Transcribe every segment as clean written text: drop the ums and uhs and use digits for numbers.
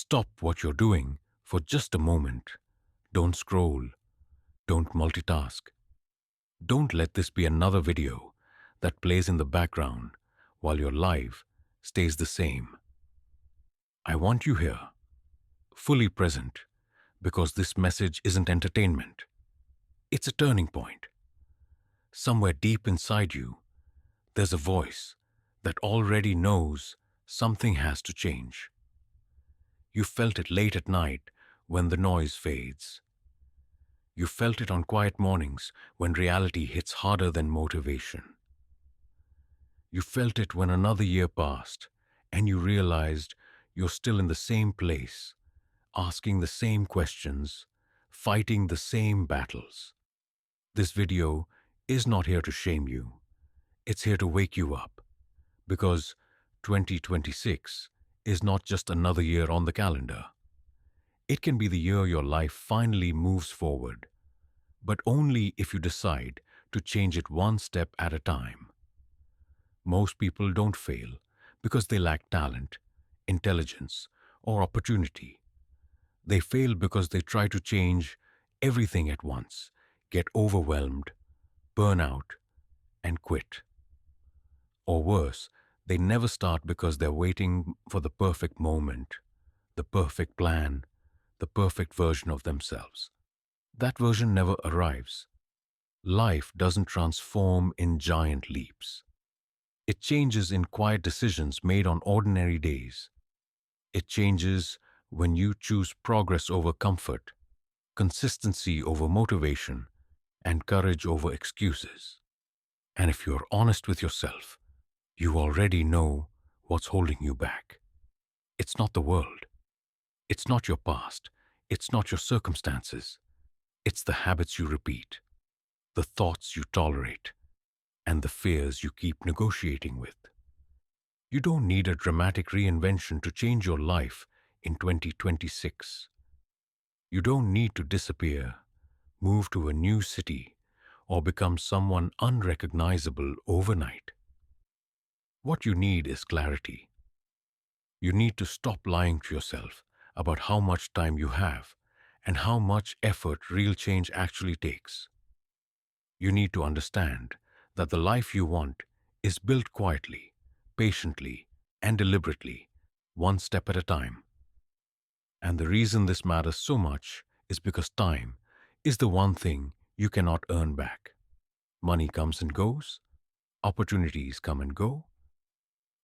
Stop what you're doing for just a moment. Don't scroll. Don't multitask. Don't let this be another video that plays in the background while your life stays the same. I want you here, fully present, because this message isn't entertainment. It's a turning point. Somewhere deep inside you, there's a voice that already knows something has to change. You felt it late at night when the noise fades. You felt it on quiet mornings when reality hits harder than motivation. You felt it when another year passed and you realized you're still in the same place, asking the same questions, fighting the same battles. This video is not here to shame you. It's here to wake you up. Because 2026 is not just another year on the calendar. It can be the year your life finally moves forward, but only if you decide to change it one step at a time. Most people don't fail because they lack talent, intelligence, or opportunity. They fail because they try to change everything at once, get overwhelmed, burn out, and quit. Or worse, they never start because they're waiting for the perfect moment, the perfect plan, the perfect version of themselves. That version never arrives. Life doesn't transform in giant leaps. It changes in quiet decisions made on ordinary days. It changes when you choose progress over comfort, consistency over motivation, and courage over excuses. And if you're honest with yourself, you already know what's holding you back. It's not the world. It's not your past. It's not your circumstances. It's the habits you repeat, the thoughts you tolerate, and the fears you keep negotiating with. You don't need a dramatic reinvention to change your life in 2026. You don't need to disappear, move to a new city, or become someone unrecognizable overnight. What you need is clarity. You need to stop lying to yourself about how much time you have and how much effort real change actually takes. You need to understand that the life you want is built quietly, patiently, and deliberately, one step at a time. And the reason this matters so much is because time is the one thing you cannot earn back. Money comes and goes, opportunities come and go,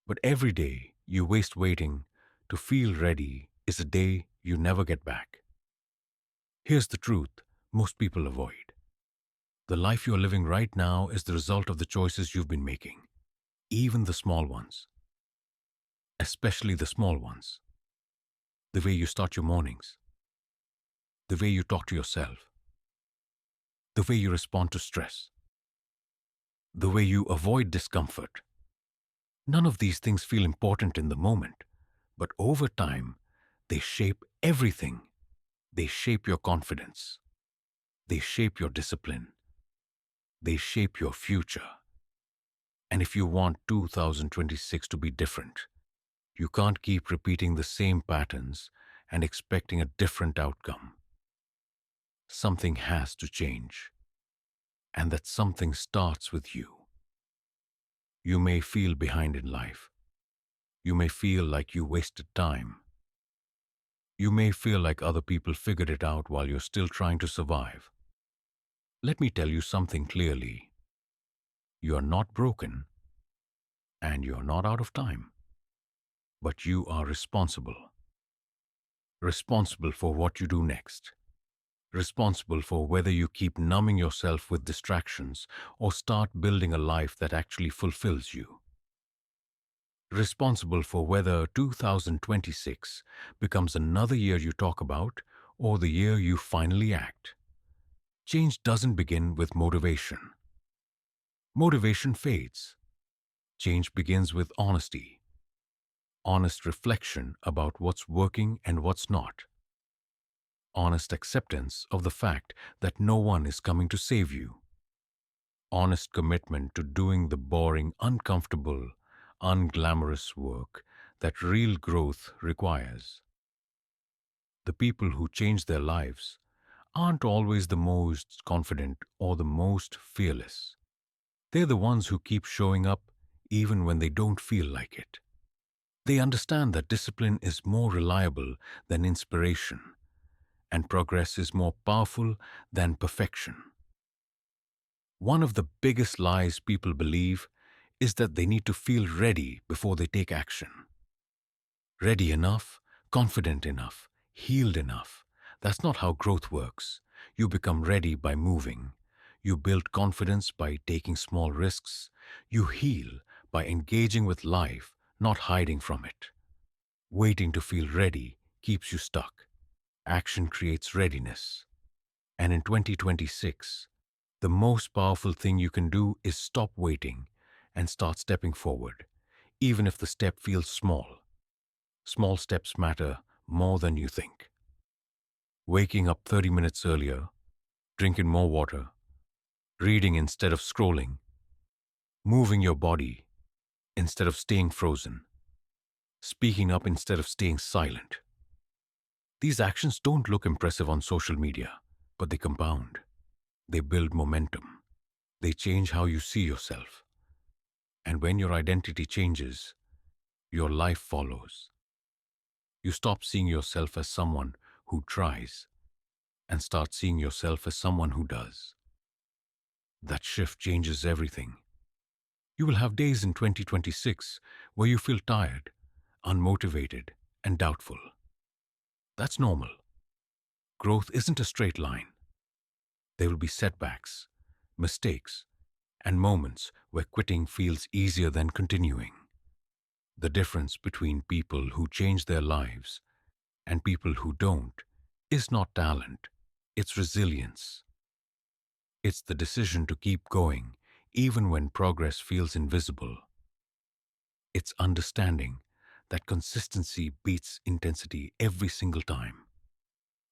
but every day you waste waiting to feel ready is a day you never get back. Here's the truth most people avoid. The life you're living right now is the result of the choices you've been making, even the small ones. Especially the small ones. The way you start your mornings, the way you talk to yourself, the way you respond to stress, the way you avoid discomfort. None of these things feel important in the moment, but over time, they shape everything. They shape your confidence. They shape your discipline. They shape your future. And if you want 2026 to be different, you can't keep repeating the same patterns and expecting a different outcome. Something has to change. And that something starts with you. You may feel behind in life. You may feel like you wasted time. You may feel like other people figured it out while you're still trying to survive. Let me tell you something clearly. You are not broken, and you are not out of time. But you are responsible. Responsible for what you do next. Responsible for whether you keep numbing yourself with distractions or start building a life that actually fulfills you. Responsible for whether 2026 becomes another year you talk about or the year you finally act. Change doesn't begin with motivation. Motivation fades. Change begins with honesty. Honest reflection about what's working and what's not. Honest acceptance of the fact that no one is coming to save you. Honest commitment to doing the boring, uncomfortable, unglamorous work that real growth requires. The people who change their lives aren't always the most confident or the most fearless. They're the ones who keep showing up even when they don't feel like it. They understand that discipline is more reliable than inspiration, and progress is more powerful than perfection. One of the biggest lies people believe is that they need to feel ready before they take action. Ready enough, confident enough, healed enough. That's not how growth works. You become ready by moving. You build confidence by taking small risks. You heal by engaging with life, not hiding from it. Waiting to feel ready keeps you stuck. Action creates readiness. And in 2026, the most powerful thing you can do is stop waiting and start stepping forward, even if the step feels small. Small steps matter more than you think. Waking up 30 minutes earlier, drinking more water, reading instead of scrolling, moving your body instead of staying frozen, speaking up instead of staying silent. These actions don't look impressive on social media, but they compound. They build momentum. They change how you see yourself. And when your identity changes, your life follows. You stop seeing yourself as someone who tries and start seeing yourself as someone who does. That shift changes everything. You will have days in 2026 where you feel tired, unmotivated, and doubtful. That's normal. Growth isn't a straight line. There will be setbacks, mistakes, and moments where quitting feels easier than continuing. The difference between people who change their lives and people who don't is not talent, it's resilience. It's the decision to keep going even when progress feels invisible. It's understanding that consistency beats intensity every single time.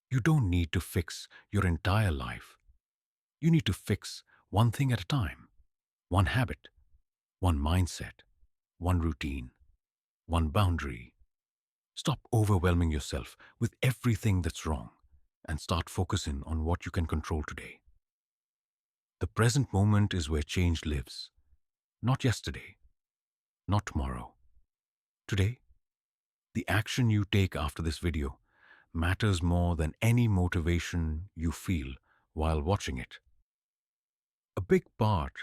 You don't need to fix your entire life. You need to fix one thing at a time, one habit, one mindset, one routine, one boundary. Stop overwhelming yourself with everything that's wrong and start focusing on what you can control today. The present moment is where change lives. Not yesterday, not tomorrow. Today, the action you take after this video matters more than any motivation you feel while watching it. A big part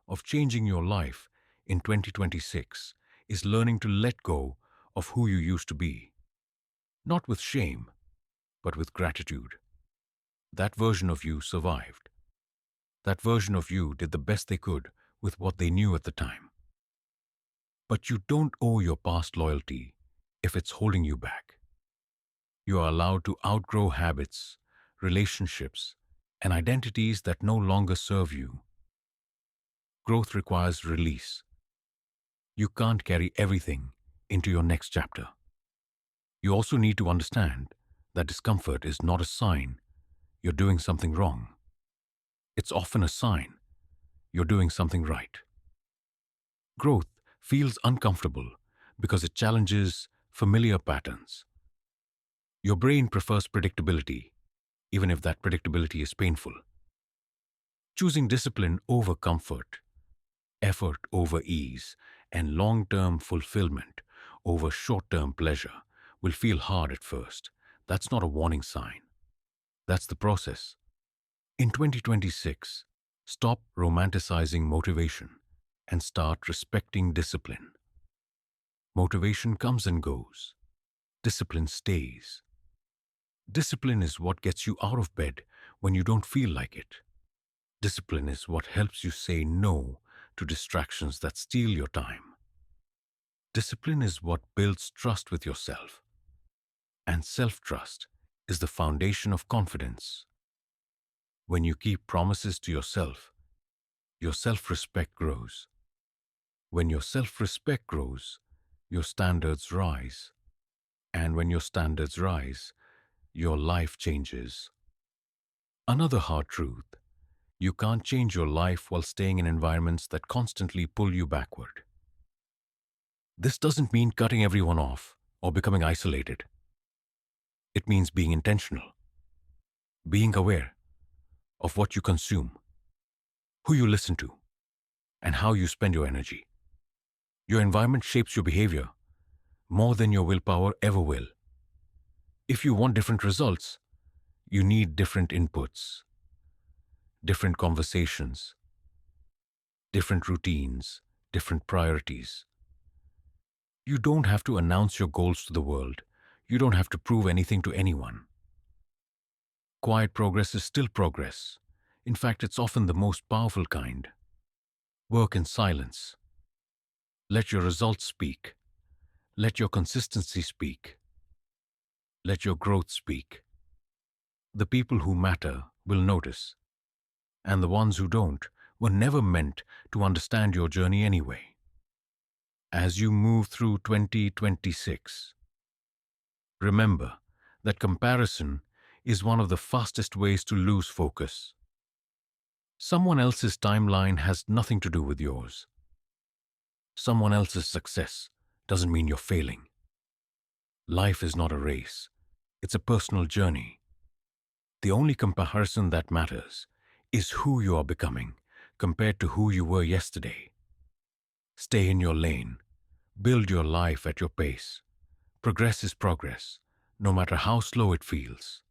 of changing your life in 2026 is learning to let go of who you used to be. Not with shame, but with gratitude. That version of you survived. That version of you did the best they could with what they knew at the time. But you don't owe your past loyalty if it's holding you back. You are allowed to outgrow habits, relationships, and identities that no longer serve you. Growth requires release. You can't carry everything into your next chapter. You also need to understand that discomfort is not a sign you're doing something wrong. It's often a sign you're doing something right. Growth feels uncomfortable because it challenges familiar patterns. Your brain prefers predictability, even if that predictability is painful. Choosing discipline over comfort, effort over ease, and long-term fulfillment over short-term pleasure will feel hard at first. That's not a warning sign. That's the process. In 2026, stop romanticizing motivation and start respecting discipline. Motivation comes and goes. Discipline stays. Discipline is what gets you out of bed when you don't feel like it. Discipline is what helps you say no to distractions that steal your time. Discipline is what builds trust with yourself. And self-trust is the foundation of confidence. When you keep promises to yourself, your self-respect grows. When your self-respect grows, your standards rise. And when your standards rise, your life changes. Another hard truth: you can't change your life while staying in environments that constantly pull you backward. This doesn't mean cutting everyone off or becoming isolated. It means being intentional, being aware of what you consume, who you listen to, and how you spend your energy. Your environment shapes your behavior more than your willpower ever will. If you want different results, you need different inputs, different conversations, different routines, different priorities. You don't have to announce your goals to the world. You don't have to prove anything to anyone. Quiet progress is still progress. In fact, it's often the most powerful kind. Work in silence. Let your results speak. Let your consistency speak. Let your growth speak. The people who matter will notice, and the ones who don't were never meant to understand your journey anyway. As you move through 2026, remember that comparison is one of the fastest ways to lose focus. Someone else's timeline has nothing to do with yours. Someone else's success doesn't mean you're failing. Life is not a race. It's a personal journey. The only comparison that matters is who you are becoming compared to who you were yesterday. Stay in your lane. Build your life at your pace. Progress is progress, no matter how slow it feels.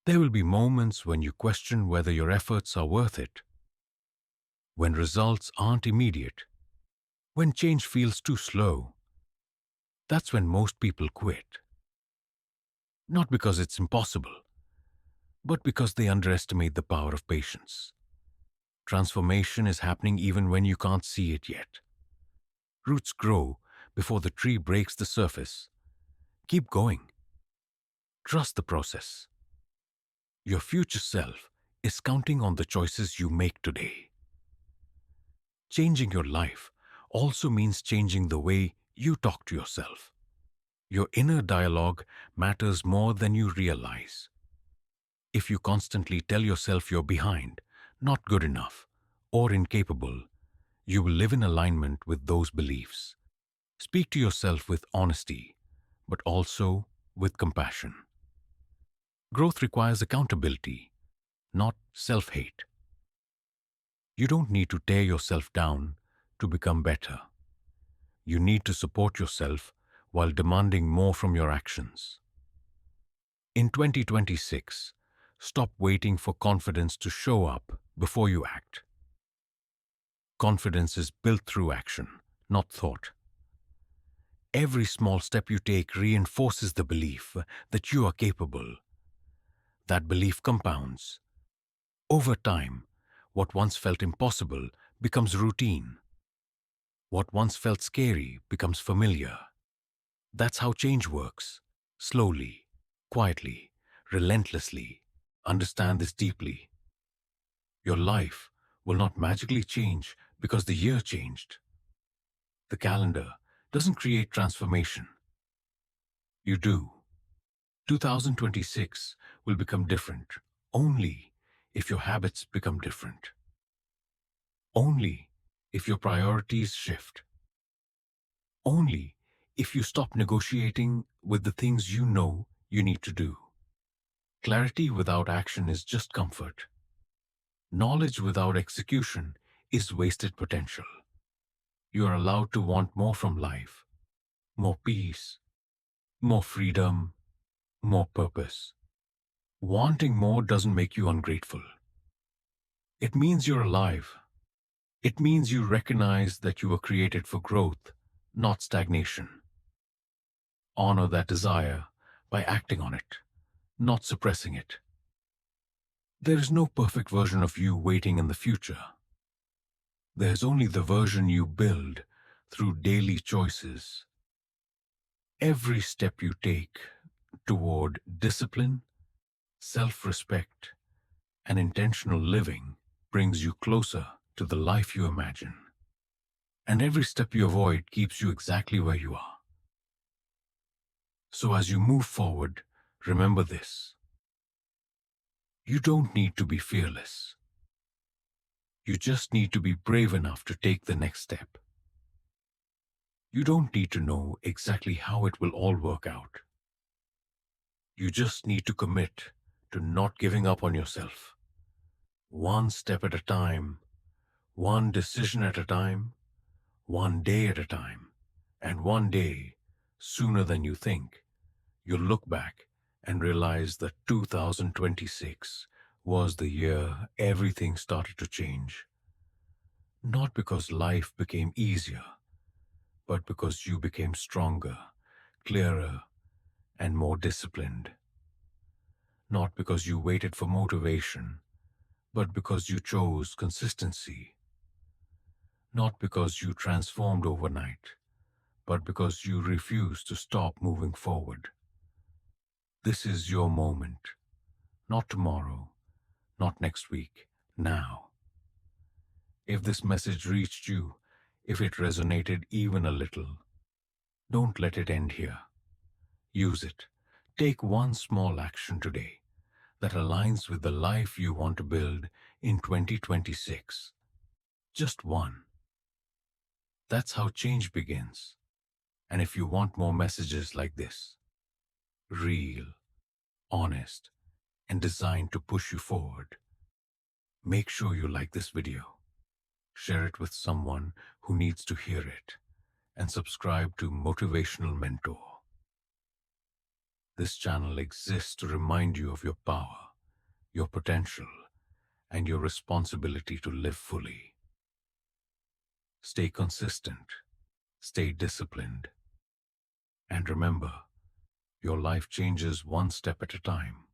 There will be moments when you question whether your efforts are worth it, when results aren't immediate, when change feels too slow. That's when most people quit. Not because it's impossible, but because they underestimate the power of patience. Transformation is happening even when you can't see it yet. Roots grow before the tree breaks the surface. Keep going. Trust the process. Your future self is counting on the choices you make today. Changing your life also means changing the way you talk to yourself. Your inner dialogue matters more than you realize. If you constantly tell yourself you're behind, not good enough, or incapable, you will live in alignment with those beliefs. Speak to yourself with honesty, but also with compassion. Growth requires accountability, not self-hate. You don't need to tear yourself down to become better. You need to support yourself while demanding more from your actions. In 2026, stop waiting for confidence to show up before you act. Confidence is built through action, not thought. Every small step you take reinforces the belief that you are capable. That belief compounds. Over time, what once felt impossible becomes routine. What once felt scary becomes familiar. That's how change works. Slowly, quietly, relentlessly. Understand this deeply. Your life will not magically change because the year changed. The calendar doesn't create transformation. You do. 2026 will become different only if your habits become different. Only if your priorities shift. Only if you stop negotiating with the things you know you need to do. Clarity without action is just comfort. Knowledge without execution is wasted potential. You are allowed to want more from life, more peace, more freedom, more purpose. Wanting more doesn't make you ungrateful. It means you're alive. It means you recognize that you were created for growth, not stagnation. Honor that desire by acting on it, not suppressing it. There is no perfect version of you waiting in the future. There's only the version you build through daily choices. Every step you take toward discipline, self-respect, and intentional living brings you closer to the life you imagine. And every step you avoid keeps you exactly where you are. So as you move forward, remember this. You don't need to be fearless. You just need to be brave enough to take the next step. You don't need to know exactly how it will all work out. You just need to commit to not giving up on yourself. One step at a time, one decision at a time, one day at a time. And one day, sooner than you think, you'll look back and realize that 2026 was the year everything started to change. Not because life became easier, but because you became stronger, clearer, and more disciplined. Not because you waited for motivation, but because you chose consistency. Not because you transformed overnight, but because you refused to stop moving forward. This is your moment. Not tomorrow, not next week, now. If this message reached you, if it resonated even a little, don't let it end here. Use it. Take one small action today that aligns with the life you want to build in 2026. Just one. That's how change begins. And if you want more messages like this, real, honest, and designed to push you forward, make sure you like this video, share it with someone who needs to hear it, and subscribe to Motivational Mentor. This channel exists to remind you of your power, your potential, and your responsibility to live fully. Stay consistent, stay disciplined, and remember, your life changes one step at a time.